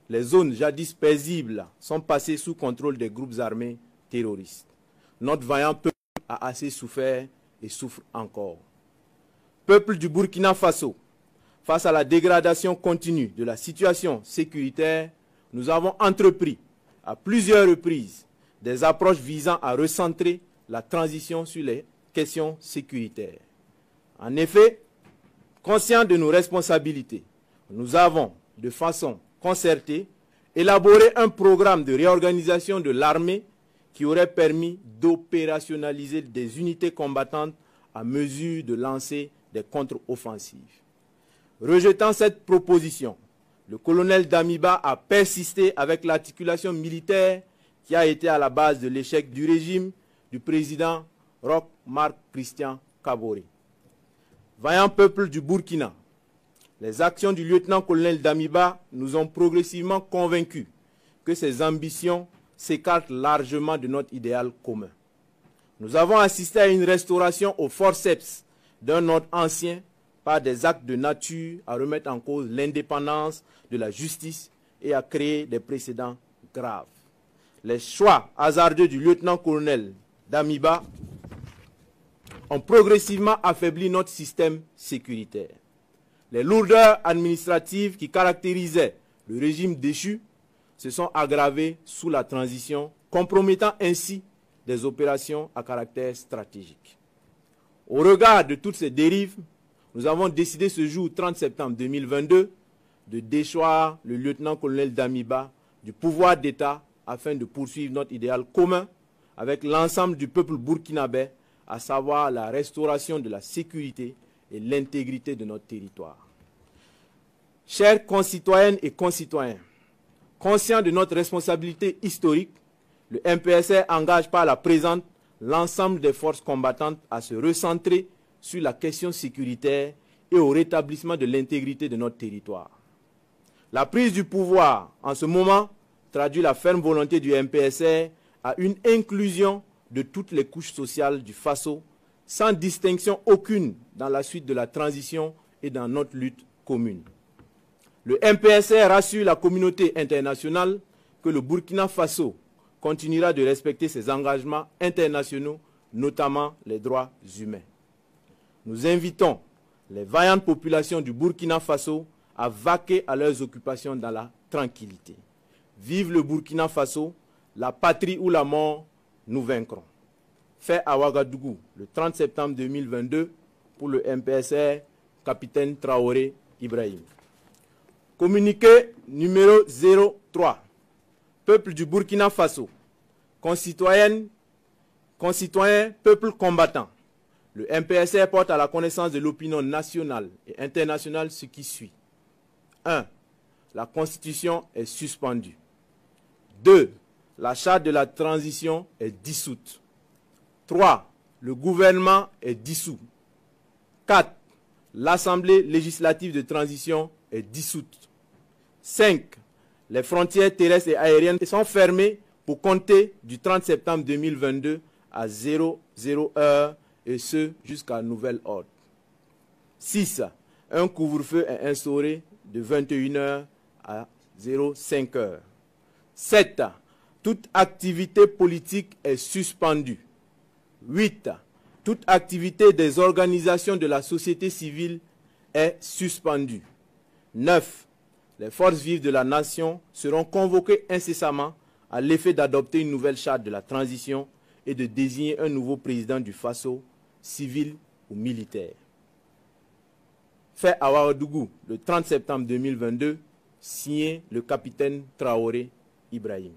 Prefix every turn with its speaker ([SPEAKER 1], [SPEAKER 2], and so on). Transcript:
[SPEAKER 1] les zones jadis paisibles sont passées sous contrôle des groupes armés terroristes. Notre vaillant peuple a assez souffert et souffre encore. Peuple du Burkina Faso, face à la dégradation continue de la situation sécuritaire, nous avons entrepris à plusieurs reprises des approches visant à recentrer la transition sur les questions sécuritaires. En effet, conscients de nos responsabilités, nous avons, de façon concertée, élaboré un programme de réorganisation de l'armée qui aurait permis d'opérationnaliser des unités combattantes à mesure de lancer des contre-offensives. Rejetant cette proposition, le colonel Damiba a persisté avec l'articulation militaire qui a été à la base de l'échec du régime du président Roch Marc Christian Kaboré. Vaillant peuple du Burkina, les actions du lieutenant-colonel Damiba nous ont progressivement convaincus que ses ambitions s'écartent largement de notre idéal commun. Nous avons assisté à une restauration au forceps d'un ordre ancien par des actes de nature à remettre en cause l'indépendance de la justice et à créer des précédents graves. Les choix hasardeux du lieutenant-colonel Damiba ont progressivement affaibli notre système sécuritaire. Les lourdeurs administratives qui caractérisaient le régime déchu se sont aggravées sous la transition, compromettant ainsi des opérations à caractère stratégique. Au regard de toutes ces dérives, nous avons décidé ce jour 30 septembre 2022 de déchoir le lieutenant-colonel Damiba du pouvoir d'État afin de poursuivre notre idéal commun avec l'ensemble du peuple burkinabé, à savoir la restauration de la sécurité et l'intégrité de notre territoire. Chers concitoyennes et concitoyens, conscients de notre responsabilité historique, le MPSR engage par la présente l'ensemble des forces combattantes à se recentrer sur la question sécuritaire et au rétablissement de l'intégrité de notre territoire. La prise du pouvoir en ce moment traduit la ferme volonté du MPSR à une inclusion de toutes les couches sociales du Faso, sans distinction aucune dans la suite de la transition et dans notre lutte commune. Le MPSR rassure la communauté internationale que le Burkina Faso continuera de respecter ses engagements internationaux, notamment les droits humains. Nous invitons les vaillantes populations du Burkina Faso à vaquer à leurs occupations dans la tranquillité. Vive le Burkina Faso, la patrie ou la mort, nous vaincrons. Fait à Ouagadougou le 30 septembre 2022 pour le MPSR, capitaine Traoré Ibrahim. Communiqué numéro 03. Peuple du Burkina Faso, concitoyens, peuple combattant. Le MPSR porte à la connaissance de l'opinion nationale et internationale ce qui suit. 1. La Constitution est suspendue. 2. La charte de la transition est dissoute. 3. Le gouvernement est dissous. 4. L'Assemblée législative de transition est dissoute. 5. Les frontières terrestres et aériennes sont fermées pour compter du 30 septembre 2022 à 00 heure et ce jusqu'à nouvel ordre. 6. Un couvre-feu est instauré de 21 h à 05 h. 7. Toute activité politique est suspendue. 8. Toute activité des organisations de la société civile est suspendue. 9. Les forces vives de la nation seront convoquées incessamment à l'effet d'adopter une nouvelle charte de la transition et de désigner un nouveau président du Faso, civil ou militaire. Fait à Ouagadougou le 30 septembre 2022, signé le capitaine Traoré Ibrahim.